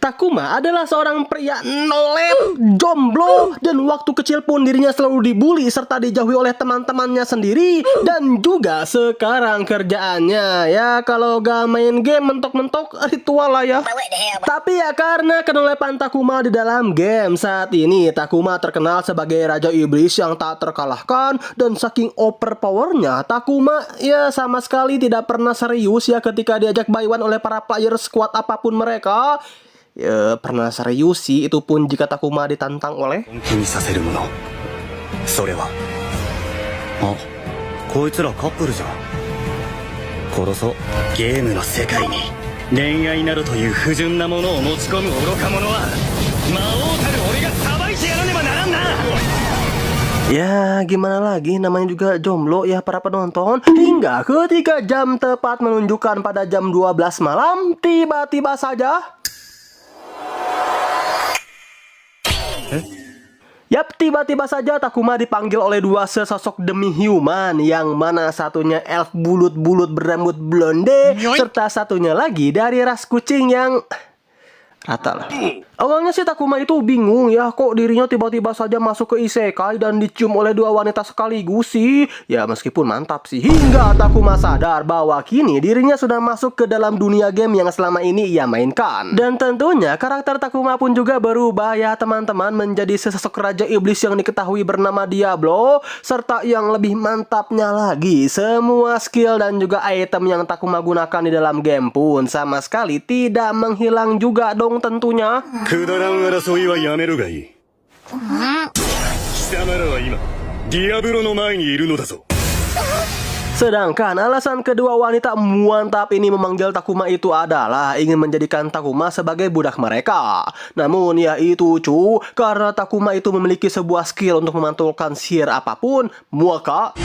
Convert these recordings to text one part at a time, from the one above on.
Takuma adalah seorang pria nolep, jomblo, dan waktu kecil pun dirinya selalu dibully serta dijauhi oleh teman-temannya sendiri. Dan juga sekarang kerjaannya ya kalau gak main game mentok-mentok ritual lah ya. Tapi ya karena kenolepan Takuma di dalam game saat ini, Takuma terkenal sebagai Raja Iblis yang tak terkalahkan. Dan saking overpowernya, Takuma ya sama sekali tidak pernah serius ya ketika diajak buy one oleh para player squad apapun mereka. Ya pernah serius sih, itu pun jika Takuma ditantang oleh それはあ、こいつらカップルじゃん。殺そう。ゲームの世界に恋愛などという不純なものを持ち込む愚か者は魔王たる俺が裁いてやらねばならんな。 Ya gimana lagi, namanya juga jomblo ya para penonton. Hingga ketika jam tepat menunjukkan pada jam 12 malam, tiba-tiba saja Yap, tiba-tiba saja Takuma dipanggil oleh dua sesosok demi-human, yang mana satunya elf bulut-bulut berambut blonde, serta satunya lagi dari ras kucing yang rata lah. Awalnya sih Takuma itu bingung ya, kok dirinya tiba-tiba saja masuk ke isekai dan dicium oleh dua wanita sekaligus sih. Ya meskipun mantap sih, hingga Takuma sadar bahwa kini dirinya sudah masuk ke dalam dunia game yang selama ini ia mainkan. Dan tentunya karakter Takuma pun juga berubah ya teman-teman, menjadi sesosok Raja Iblis yang diketahui bernama Diablo. Serta yang lebih mantapnya lagi, semua skill dan juga item yang Takuma gunakan di dalam game pun sama sekali tidak menghilang juga dong tentunya. くだらん争いはやめるがいい。貴様らは今ディアブロの前にいるのだぞ。 Sedangkan alasan kedua wanita mantap ini memanggil Takuma itu adalah ingin menjadikan Takuma sebagai budak mereka. Namun ya itu karena Takuma itu memiliki sebuah skill untuk memantulkan sihir apapun, maka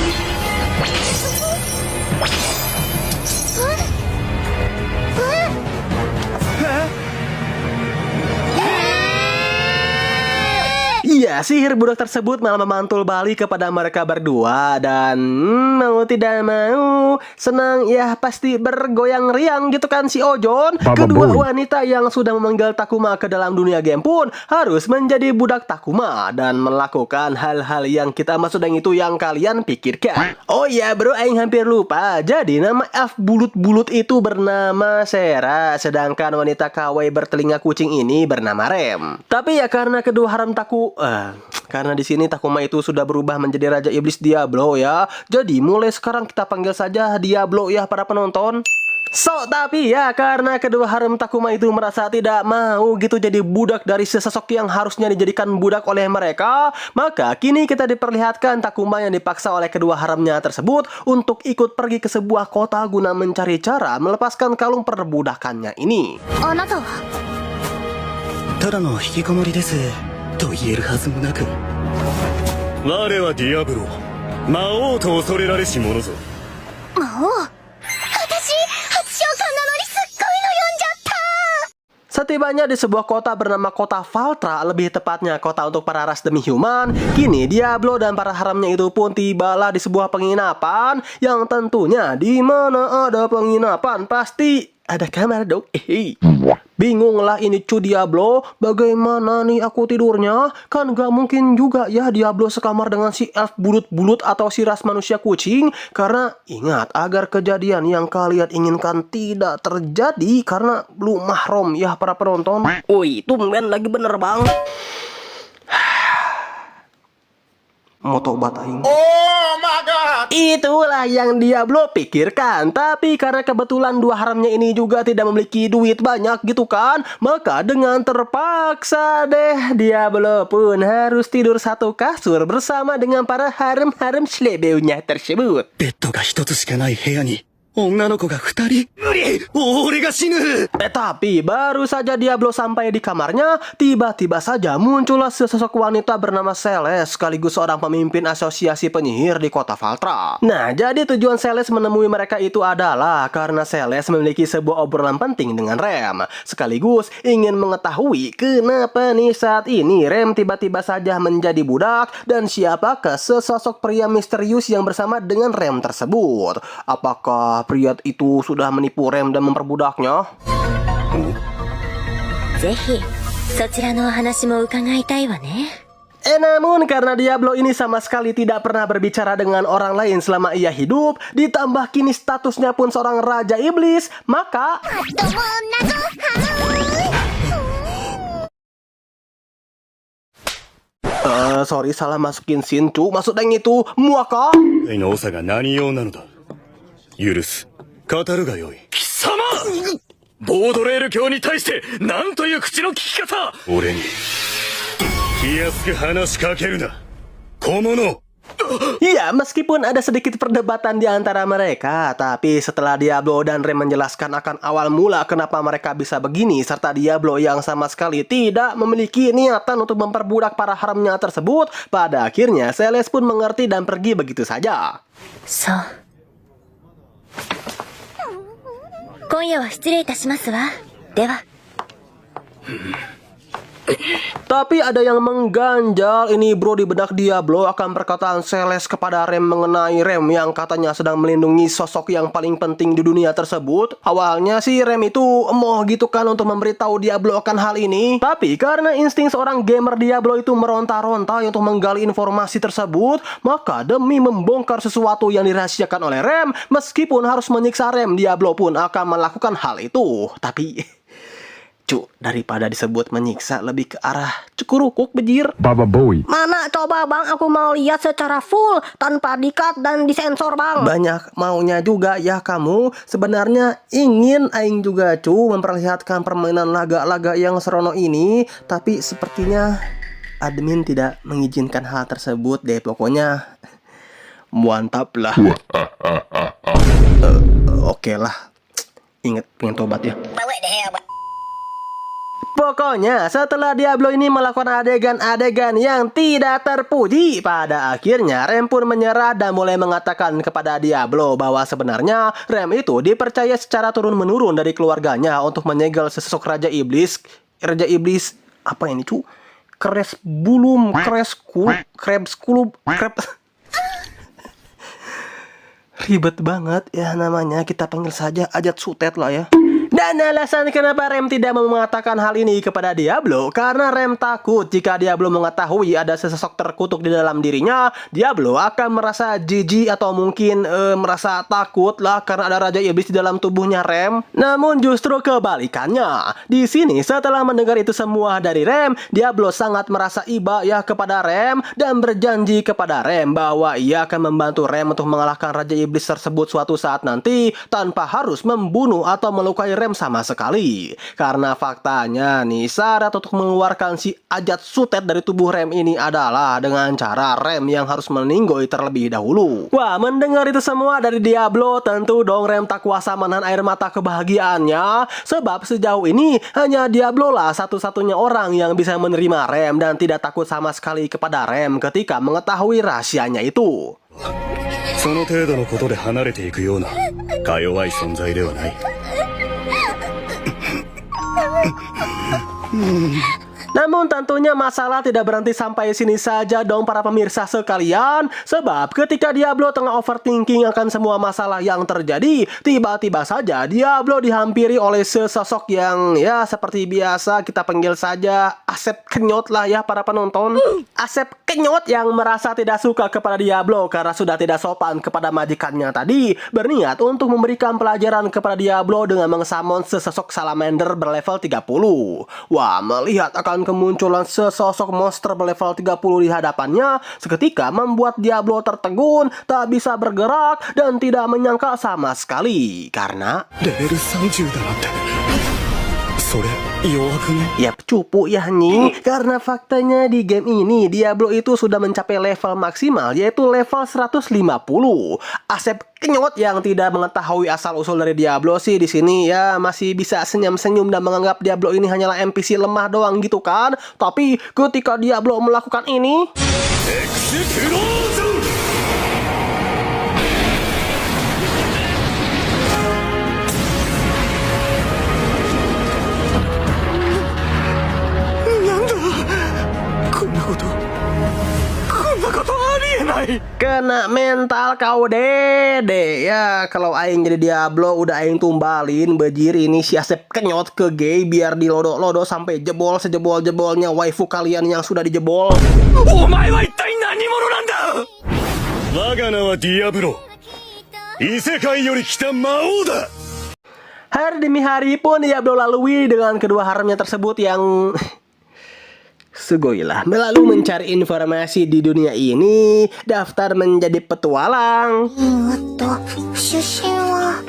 iya, sihir budak tersebut malah memantul balik kepada mereka berdua. Dan mau tidak mau, senang ya pasti bergoyang riang gitu kan si Ojon. Kedua wanita yang sudah memanggil Takuma ke dalam dunia game pun harus menjadi budak Takuma dan melakukan hal-hal yang kita maksudnya itu yang kalian pikirkan. Oh iya bro, aing hampir lupa. Jadi nama elf bulut-bulut itu bernama Sera, sedangkan wanita kawaii bertelinga kucing ini bernama Rem. Tapi ya karena kedua haram karena di sini Takuma itu sudah berubah menjadi Raja Iblis Diablo ya. Jadi mulai sekarang kita panggil saja Diablo ya para penonton. Tapi ya karena kedua harem Takuma itu merasa tidak mau gitu jadi budak dari sesosok yang harusnya dijadikan budak oleh mereka, maka kini kita diperlihatkan Takuma yang dipaksa oleh kedua haremnya tersebut untuk ikut pergi ke sebuah kota guna mencari cara melepaskan kalung perbudakannya ini. ただの引きこもりですと言えるはずもなく、我はディアブロ、魔王と恐れられし者ぞ。魔王、私初召喚なのにすっごいの読んじゃった。 Setibanya di sebuah kota bernama kota Valtra, lebih tepatnya kota untuk para ras demi-human, kini Diablo dan para haramnya itu pun tibalah di sebuah penginapan yang tentunya di mana ada penginapan pasti ada kamar dong. Bingung lah ini Diablo, bagaimana nih aku tidurnya? Kan gak mungkin juga ya Diablo sekamar dengan si elf bulut-bulut atau si ras manusia kucing. Karena ingat, agar kejadian yang kalian inginkan tidak terjadi, karena belum mahram ya para penonton. Wih, tumben lagi bener banget. Mau tobat aing. Oh my god. Itulah yang Diablo pikirkan. Tapi karena kebetulan dua haramnya ini juga tidak memiliki duit banyak gitu kan, maka dengan terpaksa deh Diablo pun harus tidur satu kasur bersama dengan para harem-harem slebeunya tersebut. ベッドが一つしかない部屋に女の子が二人。無理、俺が死ぬ。 Tapi baru saja Diablo sampai di kamarnya, tiba-tiba saja muncullah sesosok wanita bernama Celeste, sekaligus seorang pemimpin asosiasi penyihir di kota Valtra. Nah, jadi tujuan Celeste menemui mereka itu adalah karena Celeste memiliki sebuah obrolan penting dengan Rem, sekaligus ingin mengetahui kenapa nih saat ini Rem tiba-tiba saja menjadi budak dan siapakah sesosok pria misterius yang bersama dengan Rem tersebut. Apakah pria itu sudah menipu Rem dan memperbudaknya? ぜひそちらのお話も伺いたいわね。 Namun karena Diablo ini sama sekali tidak pernah berbicara dengan orang lain selama ia hidup, ditambah kini statusnya pun seorang Raja Iblis, maka... sorry salah masukin scene cu, maksud yang itu, muaka? の長が何用なのだ。許す。語るがよい。貴様！ボードレール教に対して何という口の利き方！俺に気安く話しかけるな。小物！ Iya, meskipun ada sedikit perdebatan di antara mereka, tapi setelah Diablo dan Rem menjelaskan akan awal mula kenapa mereka bisa begini, serta Diablo yang sama sekali tidak memiliki niatan untuk memperbudak para haramnya tersebut, pada akhirnya Celes pun mengerti dan pergi begitu saja. そう。今夜は失礼いたしますわ。では。 Tapi ada yang mengganjal ini bro di benak Diablo akan perkataan Celes kepada Rem mengenai Rem yang katanya sedang melindungi sosok yang paling penting di dunia tersebut. Awalnya sih Rem itu emoh gitu kan untuk memberitahu Diablo akan hal ini. Tapi karena insting seorang gamer Diablo itu meronta-ronta untuk menggali informasi tersebut, maka demi membongkar sesuatu yang dirahasiakan oleh Rem, meskipun harus menyiksa Rem, Diablo pun akan melakukan hal itu. Tapi... Cuk, daripada disebut menyiksa lebih ke arah cukurukuk bejir. Baba Bowie. Mana coba bang, aku mau lihat secara full tanpa di-cut dan disensor bang. Banyak maunya juga ya kamu. Sebenarnya ingin aing juga cu memperlihatkan permainan laga-laga yang serono ini, tapi sepertinya admin tidak mengizinkan hal tersebut deh. Pokoknya mantap lah. Oke lah. Ingat pengen tobat ya. Pokoknya setelah Diablo ini melakukan adegan-adegan yang tidak terpuji, pada akhirnya Rem pun menyerah dan mulai mengatakan kepada Diablo bahwa sebenarnya Rem itu dipercaya secara turun-menurun dari keluarganya untuk menyegel sesosok Raja Iblis. Raja Iblis apa ini cu? Kresbulum, Krebskulub, ribet banget ya namanya, kita panggil saja Ajat Sutet lah ya. Dan alasan kenapa Rem tidak mau mengatakan hal ini kepada Diablo, karena Rem takut jika Diablo mengetahui ada sesosok terkutuk di dalam dirinya, Diablo akan merasa jijik atau mungkin merasa takut lah karena ada Raja Iblis di dalam tubuhnya Rem. Namun justru kebalikannya. Di sini setelah mendengar itu semua dari Rem, Diablo sangat merasa iba ya kepada Rem dan berjanji kepada Rem bahwa ia akan membantu Rem untuk mengalahkan Raja Iblis tersebut suatu saat nanti tanpa harus membunuh atau melukai Rem sama sekali. Karena faktanya nih, syarat untuk mengeluarkan si Ajat Sutet dari tubuh Rem ini adalah dengan cara Rem yang harus meninggoy terlebih dahulu. Wah, mendengar itu semua dari Diablo, tentu dong Rem tak kuasa menahan air mata kebahagiaannya. Sebab sejauh ini hanya Diablo lah satu-satunya orang yang bisa menerima Rem dan tidak takut sama sekali kepada Rem ketika mengetahui rahasianya itu. その程度のことで離れていくようなか弱い存在ではない。Namun tentunya masalah tidak berhenti sampai sini saja dong para pemirsa sekalian. Sebab ketika Diablo tengah overthinking akan semua masalah yang terjadi, tiba-tiba saja Diablo dihampiri oleh sesosok yang ya seperti biasa kita panggil saja Asep Kenyot lah ya para penonton. Asep Kenyot yang merasa tidak suka kepada Diablo karena sudah tidak sopan kepada majikannya tadi, berniat untuk memberikan pelajaran kepada Diablo dengan mengsamon sesosok salamander berlevel 30. Wah, melihat akan kemunculan sesosok monster berlevel 30 di hadapannya seketika membuat Diablo tertegun, tak bisa bergerak dan tidak menyangka sama sekali karena level 30だなんてそれ弱くね? Yap, cupu ya nih. Karena faktanya di game ini Diablo itu sudah mencapai level maksimal yaitu level 150. Asep Kenyot yang tidak mengetahui asal-usul dari Diablo sih di sini ya masih bisa senyum-senyum dan menganggap Diablo ini hanyalah NPC lemah doang gitu kan. Tapi ketika Diablo melakukan ini, Kena mental kau dede. Ya kalau aing jadi Diablo udah aing tumbalin bejir ini si Asep kenyot ke gay biar dilodo-lodo sampai jebol sejebol-jebolnya waifu kalian yang sudah dijebol. Omae wa ittai nani mono nanda? Waga na wa Diablo. Isekai yori kita Mao da. Hari demi hari pun Diablo lalui dengan kedua haremnya tersebut yang Sugoi lah melalui mencari informasi di dunia ini, daftar menjadi petualang. 出身は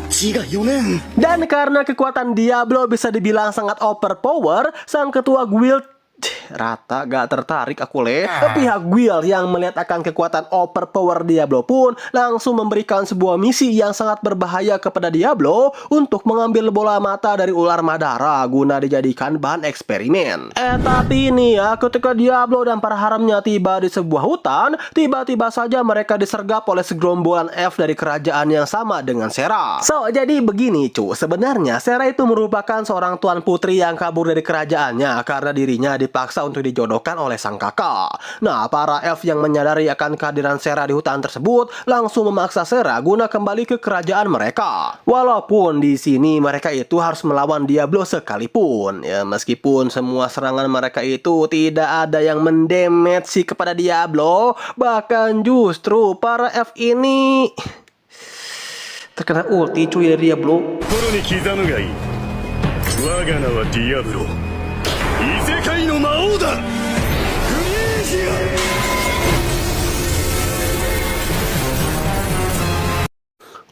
Chiga yonen. Dan karena kekuatan Diablo bisa dibilang sangat overpower, sang ketua guild rata gak tertarik aku pihak guild yang melihat akan kekuatan overpower Diablo pun langsung memberikan sebuah misi yang sangat berbahaya kepada Diablo untuk mengambil bola mata dari ular Madara guna dijadikan bahan eksperimen. Tapi ini ya, ketika Diablo dan para haramnya tiba di sebuah hutan, tiba-tiba saja mereka disergap oleh segerombolan elf dari kerajaan yang sama dengan Sera. So, jadi begini cu, sebenarnya Sera itu merupakan seorang tuan putri yang kabur dari kerajaannya karena dirinya dipaksa untuk dijodohkan oleh sang kakak. Nah, para elf yang menyadari akan kehadiran Sera di hutan tersebut langsung memaksa Sera guna kembali ke kerajaan mereka. Walaupun di sini mereka itu harus melawan Diablo sekalipun. Ya, meskipun semua serangan mereka itu tidak ada yang mendamage kepada Diablo, bahkan justru para elf ini terkena ulti cuy dari Diablo. 心に刻むがいい。我が名はディアブロ。異世界の魔王だ。フリージア。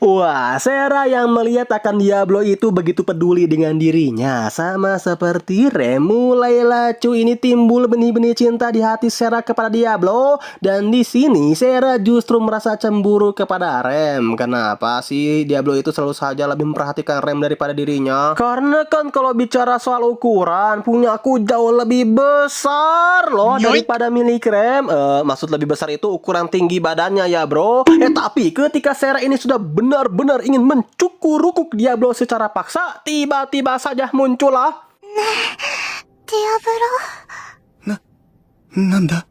Wah, Sera yang melihat akan Diablo itu begitu peduli dengan dirinya. Sama seperti Rem, mulailah cuy ini timbul benih-benih cinta di hati Sera kepada Diablo. Dan di sini Sera justru merasa cemburu kepada Rem. Kenapa sih Diablo itu selalu saja lebih memperhatikan Rem daripada dirinya? Karena kan kalau bicara soal ukuran, punya aku jauh lebih besar loh daripada milik Rem. Maksud lebih besar itu ukuran tinggi badannya ya bro. Tapi ketika Sera ini sudah benar-benar ingin mencukur-rukuk Diablo secara paksa, tiba-tiba saja muncullah ディアブロなんだ。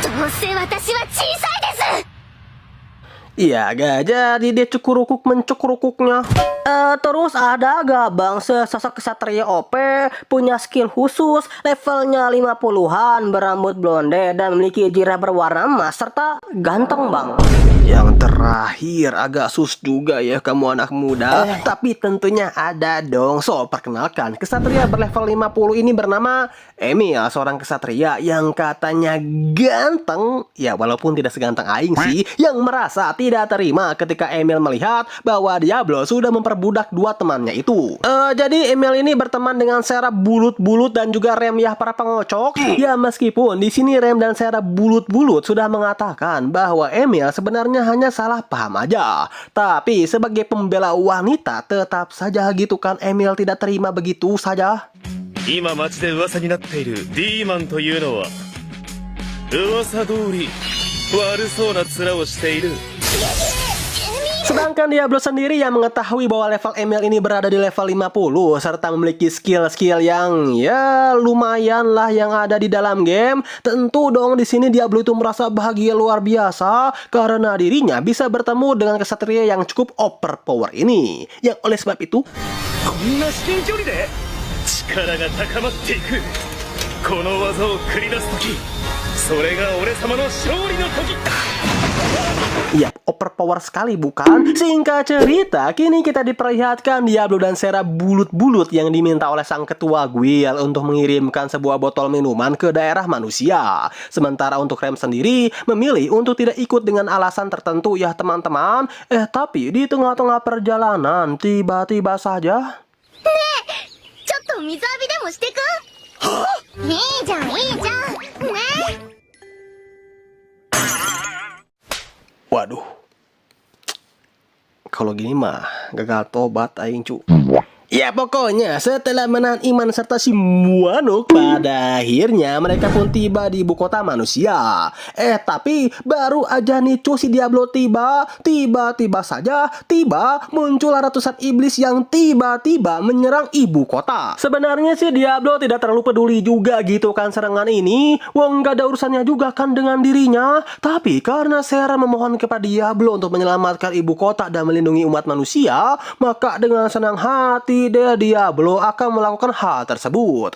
どうせ私は小さいです Iya, gak jadi dia cukur-rukuk mencukur-rukuknya. Terus ada gak bang sesosok kesatria OP, punya skill khusus, levelnya 50-an, berambut blonde dan memiliki jirah berwarna emas serta ganteng bang? Yang terakhir agak sus juga ya kamu anak muda. Tapi tentunya ada dong. So, perkenalkan, kesatria berlevel 50 ini bernama Emil, seorang kesatria yang katanya ganteng. Ya walaupun tidak seganteng aing sih, yang merasa tidak terima ketika Emil melihat bahwa Diablo sudah memperbudak dua temannya itu. Jadi Emil ini berteman dengan Sera bulut-bulut dan juga Rem ya para pengocok. Ya meskipun di sini Rem dan Sera bulut-bulut sudah mengatakan bahwa Emil sebenarnya hanya salah paham aja. Tapi sebagai pembela wanita tetap saja gitu kan Emil tidak terima begitu saja. 今街で噂になっているディーマンというのは噂通り悪そうな面をしている。 Sedangkan Diablo sendiri yang mengetahui bahwa level Emil ini berada di level 50 serta memiliki skill-skill yang ya lumayan lah yang ada di dalam game. Tentu dong di sini Diablo itu merasa bahagia luar biasa karena dirinya bisa bertemu dengan kesatria yang cukup overpower ini. Yang oleh sebab itu こんな至近距離で力が高まっていく。この技を繰り出す時、それが俺様の勝利の時だ。 Yap, overpower sekali bukan? Singkat cerita, kini kita diperlihatkan Diablo dan Sera bulut-bulut yang diminta oleh sang ketua guild untuk mengirimkan sebuah botol minuman ke daerah manusia. Sementara untuk Rem sendiri memilih untuk tidak ikut dengan alasan tertentu ya teman-teman. Tapi di tengah-tengah perjalanan tiba-tiba saja ちょっと水浴びでもしてくいいじゃんいいじゃんね Waduh, kalau gini mah gagal tobat aing cu. Ya pokoknya setelah menahan Iman serta si Muanuk, pada akhirnya mereka pun tiba di ibu kota manusia. Tapi baru aja nih cuy si Diablo tiba-tiba saja muncul ratusan iblis yang tiba-tiba menyerang ibu kota. Sebenarnya si Diablo tidak terlalu peduli juga gitu kan serangan ini. Wong gak ada urusannya juga kan dengan dirinya. Tapi karena Sera memohon kepada Diablo untuk menyelamatkan ibu kota dan melindungi umat manusia, maka dengan senang hati Diablo akan melakukan hal tersebut.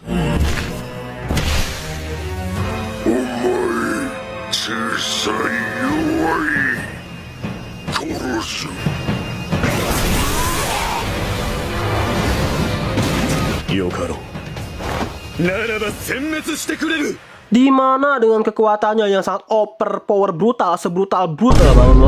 Yokaro, naraba senmetsu shite kureru. Di mana dengan kekuatannya yang sangat overpower brutal, sebrutal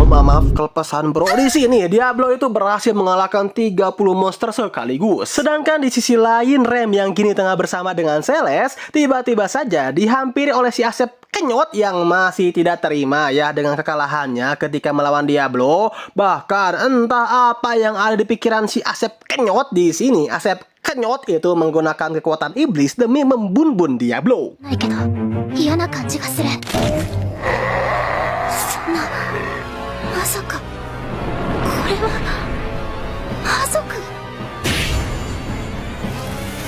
maaf kelepasan bro. Di sini Diablo itu berhasil mengalahkan 30 monster sekaligus. Sedangkan di sisi lain Rem yang kini tengah bersama dengan Celeste tiba-tiba saja dihampiri oleh si Asep Kenyot yang masih tidak terima ya dengan kekalahannya ketika melawan Diablo. Bahkan entah apa yang ada di pikiran si Asep Kenyot di sini. Asep Kenyot itu menggunakan kekuatan iblis demi membun-bun Diablo. ないけど嫌な感じがする。そんな、まさかこれは魔族。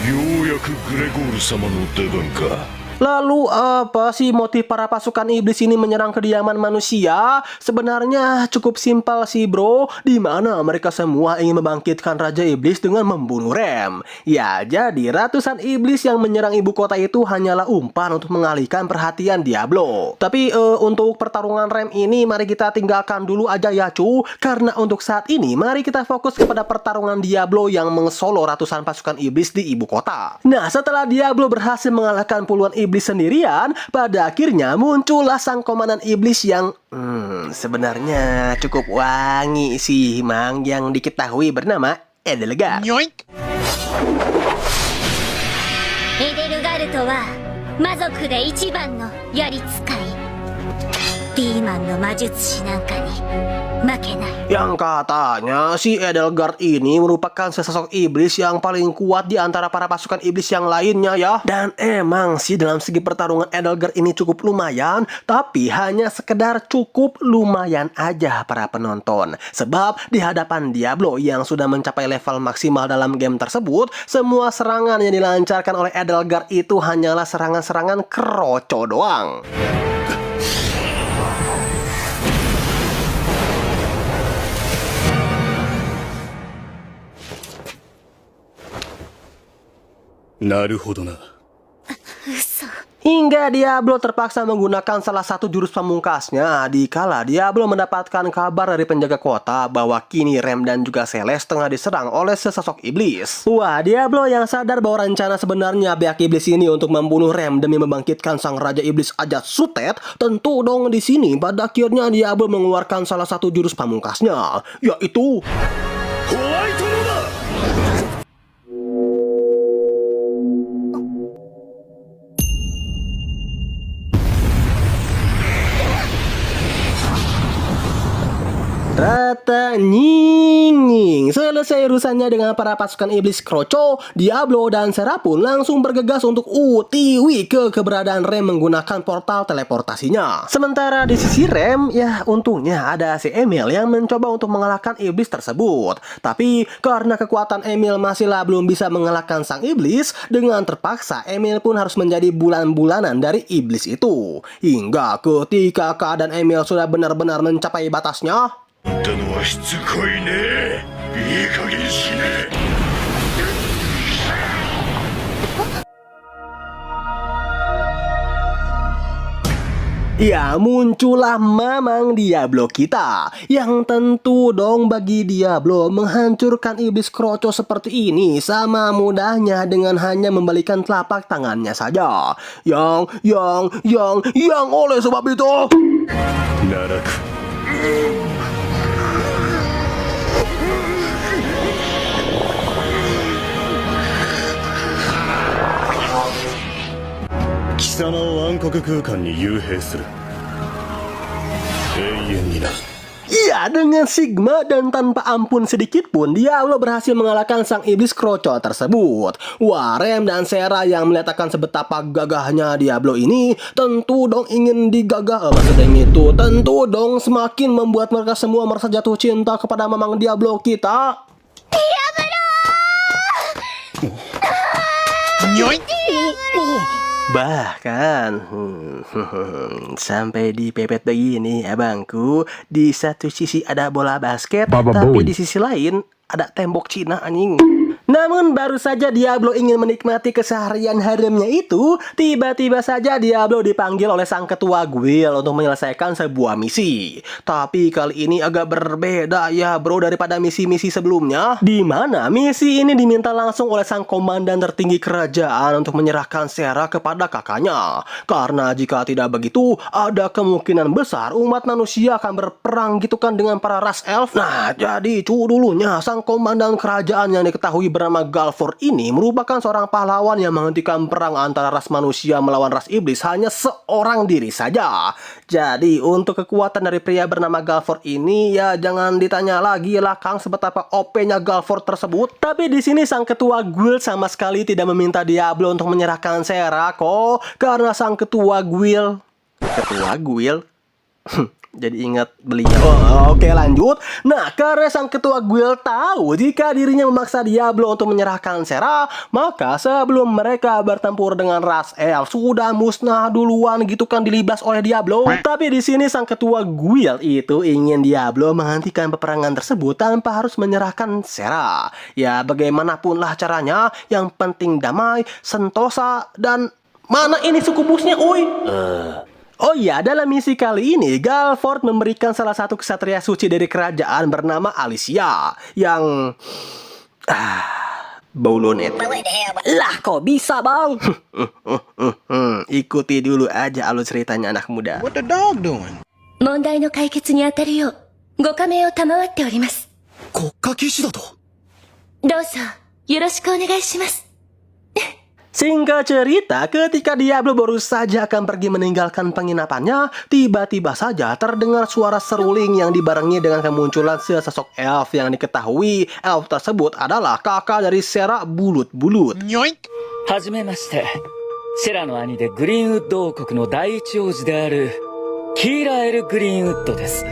ようやくグレゴール様の出番か。 Lalu apa sih motif para pasukan iblis ini menyerang kediaman manusia? Sebenarnya cukup simpel sih bro, di mana mereka semua ingin membangkitkan Raja Iblis dengan membunuh Rem. Ya, jadi ratusan iblis yang menyerang ibu kota itu hanyalah umpan untuk mengalihkan perhatian Diablo. Tapi untuk pertarungan Rem ini mari kita tinggalkan dulu aja ya cu, karena untuk saat ini mari kita fokus kepada pertarungan Diablo yang mengsolo ratusan pasukan iblis di ibu kota. Nah, setelah Diablo berhasil mengalahkan puluhan iblis sendirian, pada akhirnya muncullah sang komandan iblis yang sebenarnya cukup wangi sih mang, yang diketahui bernama Edelgard. エデルガルトは魔族で一番の槍使い。ピーマンの魔術師なんかに負けない。 Yang katanya si Edelgard ini merupakan sesosok iblis yang paling kuat di antara para pasukan iblis yang lainnya ya. Dan emang sih dalam segi pertarungan Edelgard ini cukup lumayan, tapi hanya sekedar cukup lumayan aja para penonton. Sebab di hadapan Diablo yang sudah mencapai level maksimal dalam game tersebut, semua serangan yang dilancarkan oleh Edelgard itu hanyalah serangan-serangan kroco doang. Naruhodo na. Hingga Diablo terpaksa menggunakan salah satu jurus pamungkasnya dikala Diablo mendapatkan kabar dari penjaga kota bahwa kini Rem dan juga Celeste tengah diserang oleh sesosok iblis. Wah, Diablo yang sadar bahwa rencana sebenarnya pihak iblis ini untuk membunuh Rem demi membangkitkan sang raja iblis Ajat Sutet, tentu dong di sini pada akhirnya Diablo mengeluarkan salah satu jurus pamungkasnya, yaitu White Roda. Rata nying. Selesai urusannya dengan para pasukan iblis kroco, Diablo dan Sera pun langsung bergegas untuk utiwi ke keberadaan Rem menggunakan portal teleportasinya. Sementara di sisi Rem, ya untungnya ada si Emil yang mencoba untuk mengalahkan iblis tersebut. Tapi karena kekuatan Emil masihlah belum bisa mengalahkan sang iblis, dengan terpaksa Emil pun harus menjadi bulan-bulanan dari iblis itu. Hingga ketika keadaan Emil sudah benar-benar mencapai batasnya, だのはしつこいね。いい加減しね。 ya muncullah Mamang Diablo kita. Yang tentu dong bagi Diablo menghancurkan iblis kroco seperti ini sama mudahnya dengan hanya membalikan telapak tangannya saja. Yang oleh sebab itu Naraku. Kisamaを暗黒空間に幽閉する。永遠にな。Ya, dengan Sigma dan tanpa ampun sedikit pun, Diablo berhasil mengalahkan sang iblis kroco tersebut. Wah, Rem dan Sera yang melihat akan sebetapa gagahnya Diablo ini, tentu dong ingin digagah. Maksudnya itu, tentu dong semakin membuat mereka semua merasa jatuh cinta kepada Mamang Diablo kita. Bahkan sampai dipepet begini abangku. Di satu sisi ada bola basket, tapi di sisi lain ada tembok Cina anjing. Namun baru saja Diablo ingin menikmati keseharian haremnya itu, tiba-tiba saja Diablo dipanggil oleh sang ketua guild untuk menyelesaikan sebuah misi. Tapi kali ini agak berbeda ya bro daripada misi-misi sebelumnya, di mana misi ini diminta langsung oleh sang komandan tertinggi kerajaan untuk menyerahkan Sera kepada kakaknya. Karena jika tidak begitu, ada kemungkinan besar umat manusia akan berperang gitu kan dengan para ras elf. Nah, jadi dulunya sang komandan kerajaan yang diketahui bernama Galford ini merupakan seorang pahlawan yang menghentikan perang antara ras manusia melawan ras iblis hanya seorang diri saja. Jadi untuk kekuatan dari pria bernama Galford ini ya jangan ditanya lagi lah Kang sebetapa OP-nya Galford tersebut. Tapi di sini sang ketua guild sama sekali tidak meminta Diablo untuk menyerahkan Sera kok, karena sang ketua guild jadi ingat beliau. Oke, lanjut. Nah, karena sang ketua guild tahu jika dirinya memaksa Diablo untuk menyerahkan Sera, maka sebelum mereka bertempur dengan ras elf sudah musnah duluan gitu kan dilibas oleh Diablo. Tapi di sini sang ketua guild itu ingin Diablo menghentikan peperangan tersebut tanpa harus menyerahkan Sera. Ya bagaimanapun lah caranya, yang penting damai, sentosa, dan mana ini suku busnya, oi? Oh iya, dalam misi kali ini, Galford memberikan salah satu ksatria suci dari kerajaan bernama Alicia yang bau lonet. Lah kok bisa bang? Ikuti dulu aja alur ceritanya anak muda. 問題の解決に当たるようご加盟を賜っております。国家騎士だと。どうぞよろしくお願いします。 Singkat cerita, ketika Diablo baru saja akan pergi meninggalkan penginapannya, tiba-tiba saja terdengar suara seruling yang dibarengi dengan kemunculan sesosok elf yang diketahui elf tersebut adalah kakak dari Sera Bulut-Bulut. はじめまして。セラの兄でグリーンウッド王国の第一王子であるキーラ・エル・グリーンウッドです。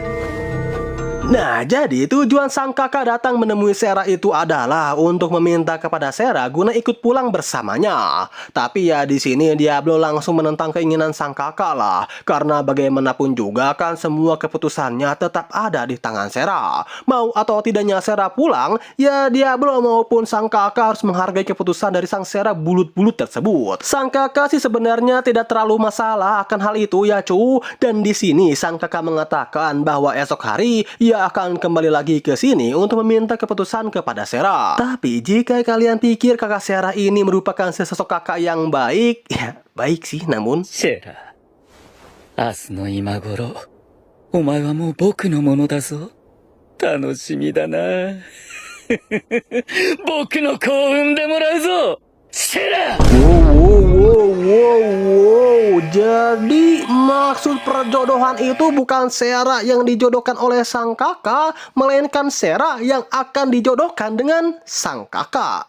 Nah, jadi tujuan sang kakak datang menemui Sera itu adalah untuk meminta kepada Sera guna ikut pulang bersamanya. Tapi ya di sini Diablo langsung menentang keinginan sang kakak lah, karena bagaimanapun juga kan semua keputusannya tetap ada di tangan Sera. Mau atau tidaknya Sera pulang, ya Diablo maupun sang kakak harus menghargai keputusan dari sang Sera Bulut-Bulut tersebut. Sang kakak sih sebenarnya tidak terlalu masalah akan hal itu ya cu. Dan di sini sang kakak mengatakan bahwa esok hari ia akan kembali lagi ke sini untuk meminta keputusan kepada Sera. Tapi jika kalian pikir kakak Sera ini merupakan sesosok kakak yang baik, ya baik sih namun. シェラ、明日の今頃、お前はもう僕のものだぞ。楽しみだな。僕の幸運でもらうぞ、シェラ。 Wow. Jadi maksud perjodohan itu bukan Sera yang dijodohkan oleh sang kakak, melainkan Sera yang akan dijodohkan dengan sang kakak.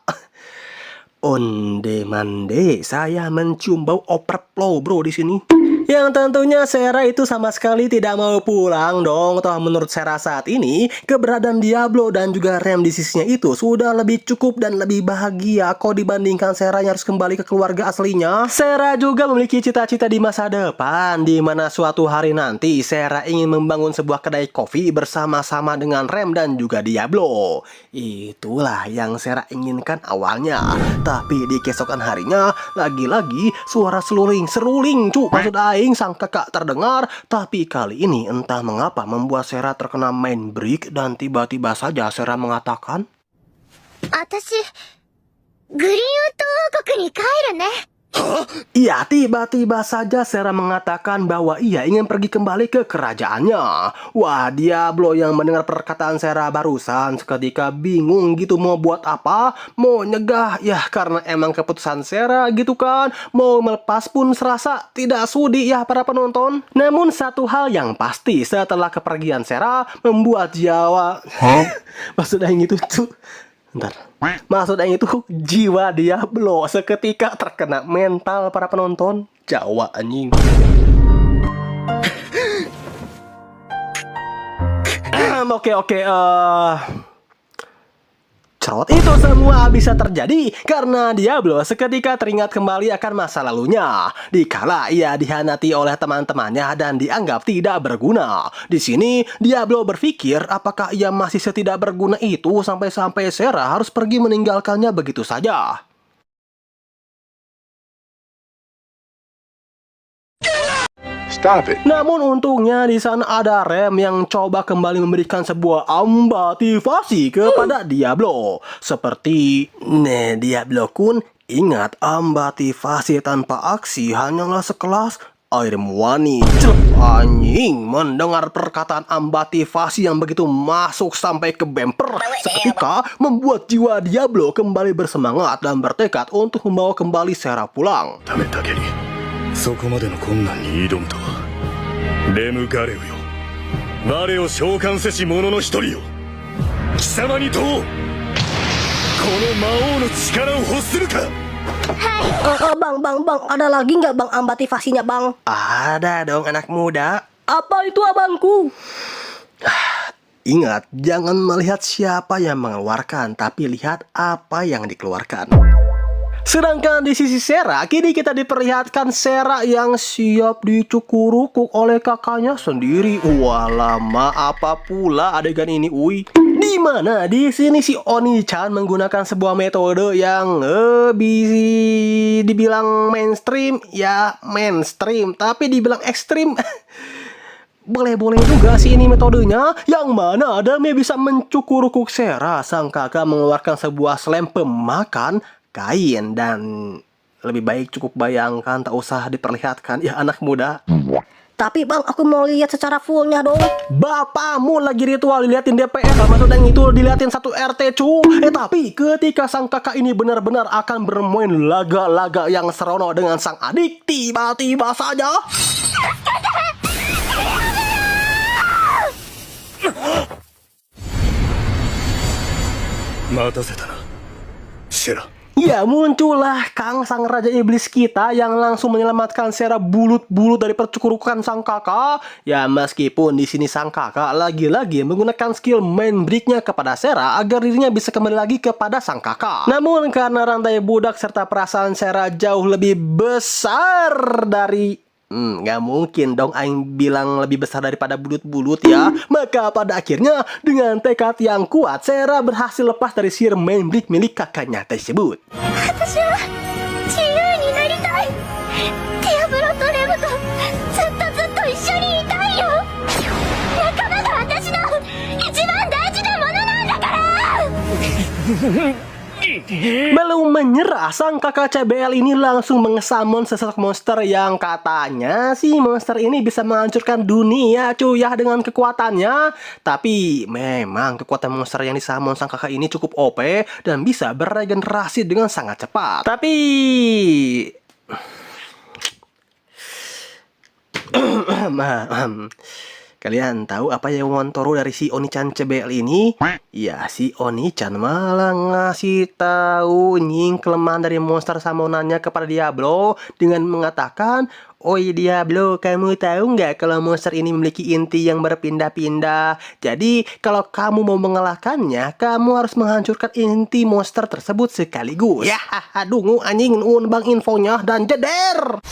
Onde mande, saya mencium bau overflow bro di sini. Yang tentunya Sera itu sama sekali tidak mau pulang dong. Toh menurut Sera saat ini, keberadaan Diablo dan juga Rem di sisinya itu sudah lebih cukup dan lebih bahagia kok dibandingkan Sera yang harus kembali ke keluarga aslinya. Sera juga memiliki cita-cita di masa depan, di mana suatu hari nanti Sera ingin membangun sebuah kedai kopi bersama-sama dengan Rem dan juga Diablo. Itulah yang Sera inginkan awalnya. Tapi di keesokan harinya, lagi-lagi suara seruling cu, maksud aing sang kakak terdengar. Tapi kali ini entah mengapa membuat Sera terkena main break dan tiba-tiba saja Sera mengatakan, 私グリーンウッド王国に帰るね。Iya, tiba-tiba saja Sera mengatakan bahwa ia ingin pergi kembali ke kerajaannya. Wah, Diablo yang mendengar perkataan Sera barusan seketika bingung gitu mau buat apa, mau nyegah, ya karena emang keputusan Sera gitu kan, mau melepas pun serasa tidak sudi ya para penonton. Namun satu hal yang pasti setelah kepergian Sera membuat Jawa... Maksudnya yang itu tuh... Bentar. Maksudnya itu jiwa Diablo seketika terkena mental para penonton. Jawa anjing. Oke. Cerot itu semua bisa terjadi karena Diablo seketika teringat kembali akan masa lalunya. Dikala ia dihianati oleh teman-temannya dan dianggap tidak berguna. Di sini Diablo berpikir apakah ia masih setidak berguna itu sampai-sampai Sera harus pergi meninggalkannya begitu saja. Stop it. Namun untungnya di sana ada Rem yang coba kembali memberikan sebuah ambativasi kepada Diablo. Seperti, Diablo kun, ingat ambativasi tanpa aksi hanyalah sekelas air muani. Anjing, mendengar perkataan ambativasi yang begitu masuk sampai ke bemper seketika membuat jiwa Diablo kembali bersemangat dan bertekad untuk membawa kembali Sera pulang. ためだけにそこまでの困難に挑むとは。レムガレウよ、我を召喚せし者の一人よ、貴様に問おう。この魔王の力を欲するか。 Bang, ada lagi nggak bang ambativasinya bang? Ada dong anak muda. Apa itu abangku? Ingat, jangan melihat siapa yang mengeluarkan, tapi lihat apa yang dikeluarkan. Sedangkan di sisi Sera, kini kita diperlihatkan Sera yang siap dicukurukuk oleh kakaknya sendiri. Wah, lama apa pula adegan ini, uy. Di mana di sini si Oni-chan menggunakan sebuah metode yang bisa dibilang mainstream, ya mainstream, tapi dibilang ekstrim. Boleh-boleh juga sih ini metodenya, yang mana Adame bisa mencukurukuk Sera. Sang kakak mengeluarkan sebuah slam pemakan kain dan lebih baik cukup bayangkan, tak usah diperlihatkan ya anak muda. Tapi bang, aku mau lihat secara fullnya dong. Bapakmu lagi ritual diliatin DPR, maksudnya yang itu diliatin satu RT cu. Tapi ketika sang kakak ini benar-benar akan bermain laga-laga yang serono dengan sang adik, tiba-tiba saja待たせたな、シェラ。 ya muncullah Kang sang raja iblis kita yang langsung menyelamatkan Sera bulut-bulut dari percukurukan sang kakak. Ya meskipun di sini sang kakak lagi-lagi menggunakan skill main breaknya kepada Sera agar dirinya bisa kembali lagi kepada sang kakak. Namun karena rantai budak serta perasaan Sera jauh lebih besar dari nggak mungkin dong Aing bilang lebih besar daripada bulut-bulut ya. Maka pada akhirnya dengan tekad yang kuat Sera berhasil lepas dari sihir main break milik kakaknya tersebut. Belum menyerah, sang kakak CBL ini langsung mengesamon sesosok monster yang katanya sih monster ini bisa menghancurkan dunia cuy ya dengan kekuatannya. Tapi memang kekuatan monster yang disamon sang kakak ini cukup OP dan bisa beregenerasi dengan sangat cepat. Tapi kalian tahu apa yang Montoro dari si Oni-chan CBL ini? Ya, si Oni-chan malah ngasih tahu nying kelemahan dari monster samonannya kepada Diablo dengan mengatakan, "Oi Diablo, kamu tahu nggak kalau monster ini memiliki inti yang berpindah-pindah? Jadi, kalau kamu mau mengalahkannya, kamu harus menghancurkan inti monster tersebut sekaligus." Ya, dungu anjing bang infonya dan jeder.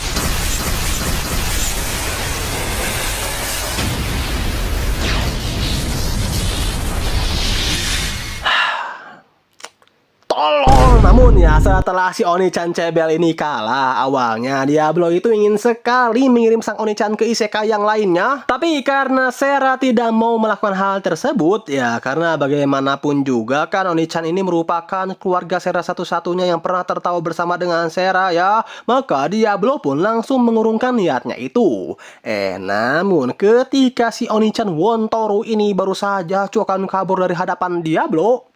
Tolol Namun ya setelah si Oni-chan Cebel ini kalah, awalnya Diablo itu ingin sekali mengirim sang Oni-chan ke isekai yang lainnya. Tapi karena Sera tidak mau melakukan hal tersebut, ya karena bagaimanapun juga kan Oni-chan ini merupakan keluarga Sera satu-satunya yang pernah tertawa bersama dengan Sera ya, maka Diablo pun langsung mengurungkan niatnya itu. Namun ketika si Oni-chan Wontoro ini baru saja akan kabur dari hadapan Diablo,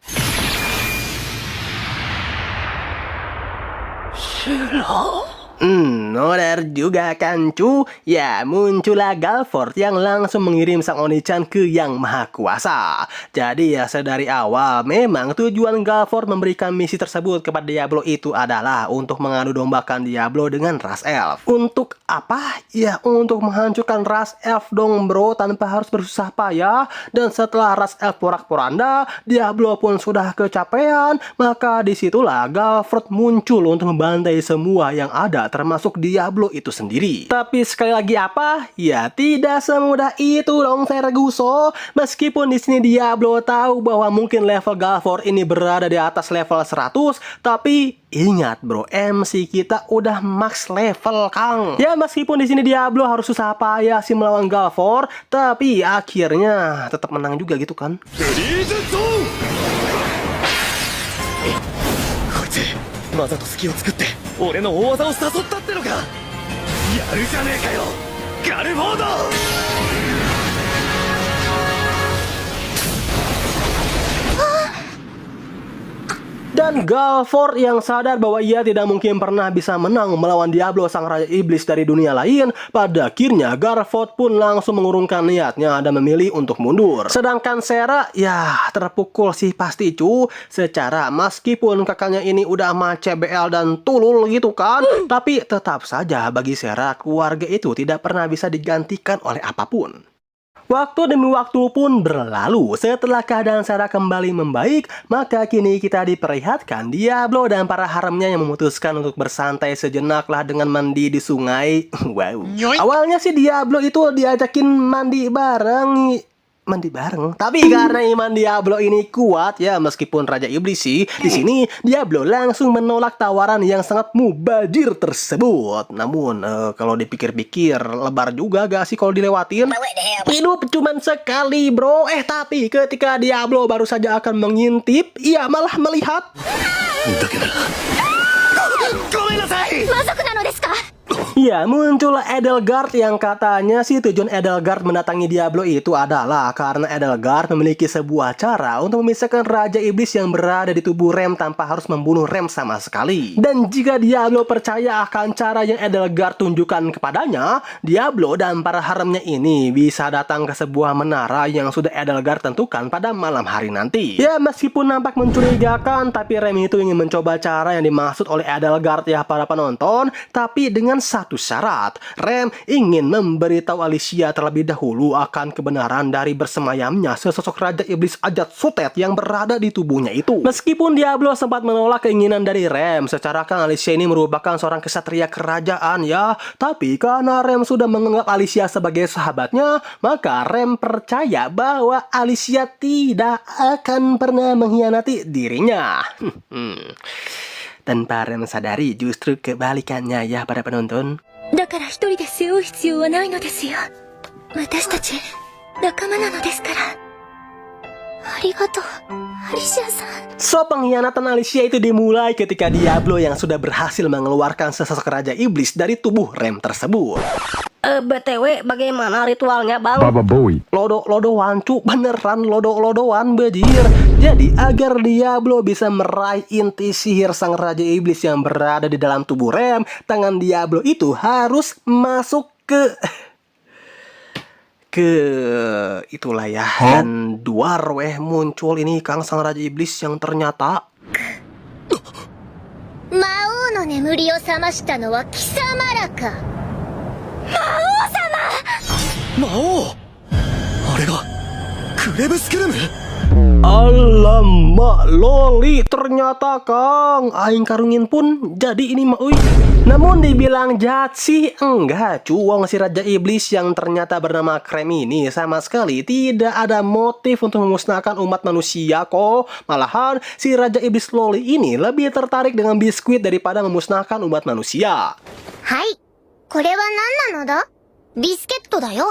benar juga kan cu. Ya muncullah Galford yang langsung mengirim sang Oni-chan ke Yang Maha Kuasa. Jadi ya sedari awal memang tujuan Galford memberikan misi tersebut kepada Diablo itu adalah untuk mengadu dombakan Diablo dengan ras elf. Untuk apa? Ya untuk menghancurkan ras elf dong bro, tanpa harus bersusah payah. Dan setelah ras elf porak-poranda, Diablo pun sudah kecapean, maka disitulah Galford muncul untuk membantai semua yang ada, termasuk Diablo itu sendiri. Tapi sekali lagi apa? Ya tidak semudah itu dong Ferguso. Meskipun di sini Diablo tahu bahwa mungkin level Galford ini berada di atas level 100, tapi ingat bro, MC kita udah max level Kang. Ya meskipun di sini Diablo harus susah payah sih melawan Galford, tapi akhirnya tetap menang juga gitu kan. わざと隙を作って俺の大技を誘ったってのか。やるじゃねえかよガルフォード。 Dan Galford yang sadar bahwa ia tidak mungkin pernah bisa menang melawan Diablo sang raja iblis dari dunia lain, pada akhirnya Galford pun langsung mengurungkan niatnya dan memilih untuk mundur. Sedangkan Sera ya terpukul sih pasti cu. Secara meskipun kakaknya ini udah mah CBL dan tulul gitu kan, tapi tetap saja bagi Sera keluarga itu tidak pernah bisa digantikan oleh apapun. Waktu demi waktu pun berlalu. Setelah keadaan Sera kembali membaik, maka kini kita diperlihatkan Diablo dan para haremnya yang memutuskan untuk bersantai sejenak lah dengan mandi di sungai. Wow. Awalnya sih Diablo itu diajakin mandi bareng. Tapi karena iman Diablo ini kuat ya, meskipun Raja Iblis sih, di sini Diablo langsung menolak tawaran yang sangat mubazir tersebut. Namun kalau dipikir-pikir lebar juga gak sih kalau dilewatin? Hidup cuman sekali bro. Tapi ketika Diablo baru saja akan mengintip, ia malah melihat. ごめんなさい。 魔族なのですか？ Ya, muncullah Edelgard yang katanya sih tujuan Edelgard mendatangi Diablo itu adalah karena Edelgard memiliki sebuah cara untuk memisahkan Raja Iblis yang berada di tubuh Rem tanpa harus membunuh Rem sama sekali. Dan jika Diablo percaya akan cara yang Edelgard tunjukkan kepadanya, Diablo dan para haremnya ini bisa datang ke sebuah menara yang sudah Edelgard tentukan pada malam hari nanti. Ya, meskipun nampak mencurigakan, tapi Rem itu ingin mencoba cara yang dimaksud oleh Edelgard ya para penonton, tapi dengan satu syarat. Rem ingin memberitahu Alicia terlebih dahulu akan kebenaran dari bersemayamnya sesosok Raja Iblis Ajat-Sutet yang berada di tubuhnya itu. Meskipun Diablo sempat menolak keinginan dari Rem, secara kan Alicia ini merupakan seorang kesatria kerajaan ya, tapi karena Rem sudah menganggap Alicia sebagai sahabatnya, maka Rem percaya bahwa Alicia tidak akan pernah mengkhianati dirinya. Tanpa Rem sadari justru kebalikannya ya para penonton. だから一人で背負う必要はないのですよ。私たち仲間なのですから。ありがとう、アリシアさん。 So pengkhianatan Alicia itu dimulai ketika Diablo yang sudah berhasil mengeluarkan sesosok Raja Iblis dari tubuh Rem tersebut. BTW bagaimana ritualnya bang? Baba Bowie. Lodo-lodoan cu, beneran lodo-lodoan bejir. Jadi agar Diablo bisa meraih inti sihir sang Raja Iblis yang berada di dalam tubuh Rem, tangan Diablo itu harus masuk ke itulah ya. Dan duar muncul ini Kang sang Raja Iblis yang ternyata 魔王の眠りを覚ましたのは貴様らか。魔王あれがクレブスクルム。Alamak, loli ternyata Kang. Aing karungin pun jadi ini mah uy. Namun dibilang jahat sih enggak, cuang si Raja Iblis yang ternyata bernama Krem ini sama sekali tidak ada motif untuk memusnahkan umat manusia kok. Malahan si Raja Iblis loli ini lebih tertarik dengan biskuit daripada memusnahkan umat manusia. はい。これは何なのだ？ビスケットだよ。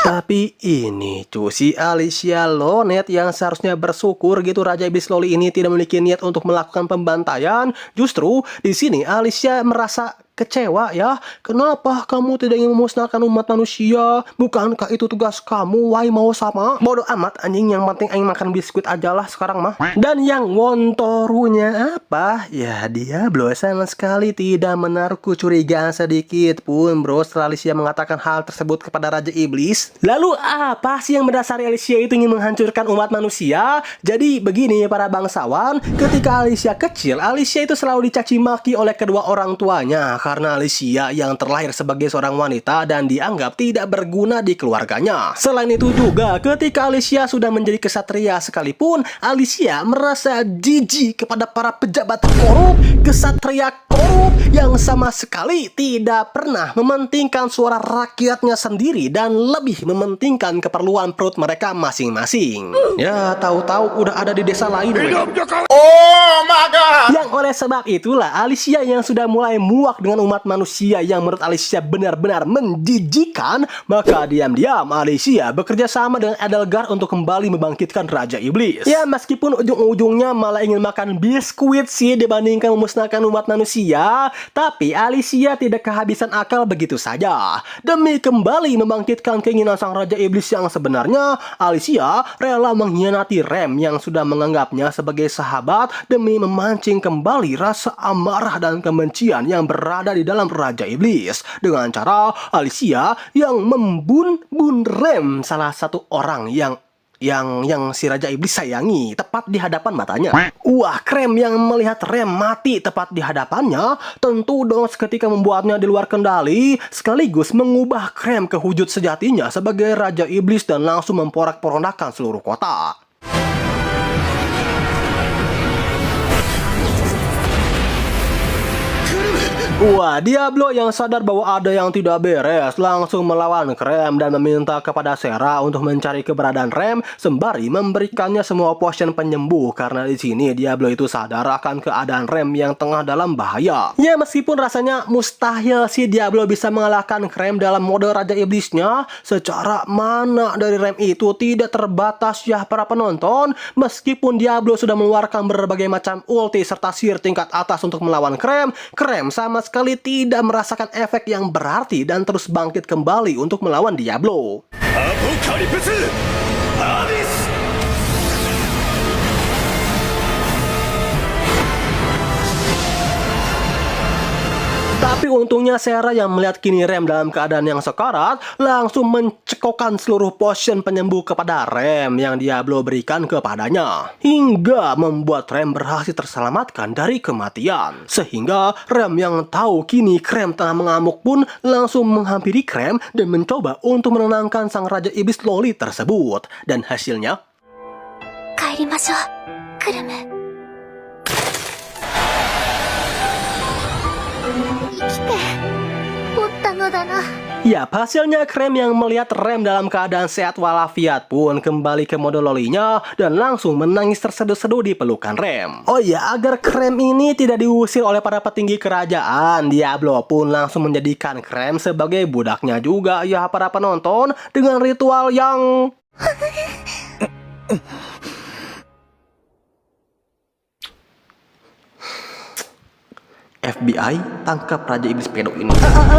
Tapi ini cuy, si Alicia Lonet yang seharusnya bersyukur gitu Raja Iblis Loli ini tidak memiliki niat untuk melakukan pembantaian. Justru di sini Alicia merasa kecewa ya. Kenapa kamu tidak ingin memusnahkan umat manusia? Bukankah itu tugas kamu? Why mau sama? Bodoh amat anjing, yang penting aing makan biskuit aja lah sekarang mah. Dan yang wontorunya apa? Ya Diablo sama sekali tidak menaruh kecurigaan sedikit pun bro setelah Alicia mengatakan hal tersebut kepada Raja Iblis. Lalu apa sih yang mendasari Alicia itu ingin menghancurkan umat manusia? Jadi begini para bangsawan, ketika Alicia kecil, Alicia itu selalu dicaci maki oleh kedua orang tuanya karena Alicia yang terlahir sebagai seorang wanita dan dianggap tidak berguna di keluarganya. Selain itu juga, ketika Alicia sudah menjadi kesatria sekalipun, Alicia merasa jijik kepada para pejabat korup, kesatria korup yang sama sekali tidak pernah mementingkan suara rakyatnya sendiri dan lebih mementingkan keperluan perut mereka masing-masing. Ya, tahu-tahu udah ada di desa lain. Oh my god. Yang oleh sebab itulah Alicia yang sudah mulai muak dengan umat manusia yang menurut Alicia benar-benar menjijikan, maka diam-diam Alicia bekerja sama dengan Edelgard untuk kembali membangkitkan Raja Iblis. Ya meskipun ujung-ujungnya malah ingin makan biskuit sih dibandingkan memusnahkan umat manusia, tapi Alicia tidak kehabisan akal begitu saja. Demi kembali membangkitkan keinginan sang Raja Iblis yang sebenarnya, Alicia rela mengkhianati Rem yang sudah menganggapnya sebagai sahabat demi memancing kembali rasa amarah dan kebencian yang berada di dalam Raja Iblis dengan cara Alicia yang membun-bun Rem, salah satu orang yang si Raja Iblis sayangi, tepat di hadapan matanya. Wah, Krem yang melihat Rem mati tepat di hadapannya tentu dong seketika membuatnya di luar kendali, sekaligus mengubah Krem ke wujud sejatinya sebagai Raja Iblis dan langsung memporak-porandakan seluruh kota. Wah, Diablo yang sadar bahwa ada yang tidak beres langsung melawan Krem dan meminta kepada Sera untuk mencari keberadaan Rem sembari memberikannya semua potion penyembuh karena di sini Diablo itu sadar akan keadaan Rem yang tengah dalam bahaya. Ya meskipun rasanya mustahil si Diablo bisa mengalahkan Krem dalam mode Raja Iblisnya, secara mana dari Rem itu tidak terbatas ya para penonton. Meskipun Diablo sudah mengeluarkan berbagai macam ulti serta sihir tingkat atas untuk melawan Krem, Krem sama sekali tidak merasakan efek yang berarti dan terus bangkit kembali untuk melawan Diablo. Apocalypse Abyss. Tapi untungnya Sera yang melihat kini Rem dalam keadaan yang sekarat langsung mencekokkan seluruh potion penyembuh kepada Rem yang Diablo berikan kepadanya, hingga membuat Rem berhasil terselamatkan dari kematian. Sehingga Rem yang tahu kini Krem tengah mengamuk pun langsung menghampiri Krem dan mencoba untuk menenangkan sang Raja Iblis Loli tersebut. Dan hasilnya, 帰りましょう、クルム。生きておったのだな。 ya, hasilnya Krem yang melihat Rem dalam keadaan sehat walafiat pun kembali ke mode lolinya dan langsung menangis terseduh-seduh di pelukan Rem. Oh ya, agar Krem ini tidak diusir oleh para petinggi kerajaan, Diablo pun langsung menjadikan Krem sebagai budaknya juga ya para penonton dengan ritual yang... FBI tangkap Raja Iblis pedo ini.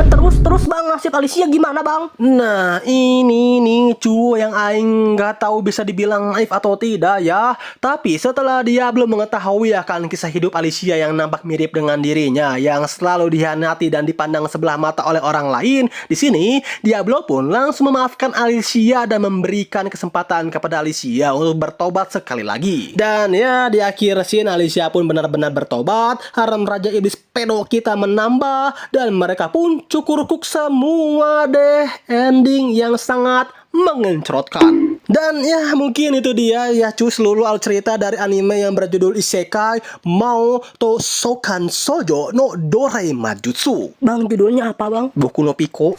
Terus bang, nasib Alicia gimana bang? Nah ini nih cuy yang aing nggak tahu bisa dibilang naif atau tidak ya. Tapi setelah Diablo mengetahui akan kisah hidup Alicia yang nampak mirip dengan dirinya, yang selalu dikhianati dan dipandang sebelah mata oleh orang lain, di sini Diablo pun langsung memaafkan Alicia dan memberikan kesempatan kepada Alicia untuk bertobat sekali lagi. Dan ya di akhir scene Alicia pun benar-benar bertobat. Harem Raja Iblis pedo no kita menambah dan mereka pun cukurkuk semua deh. Ending yang sangat mengencrotkan. Dan ya mungkin itu dia ya cuy seluruh alur cerita dari anime yang berjudul Isekai Mao to Sokan Shoujo no Dorei Majutsu. Bang, judulnya apa bang? Boku no Pico.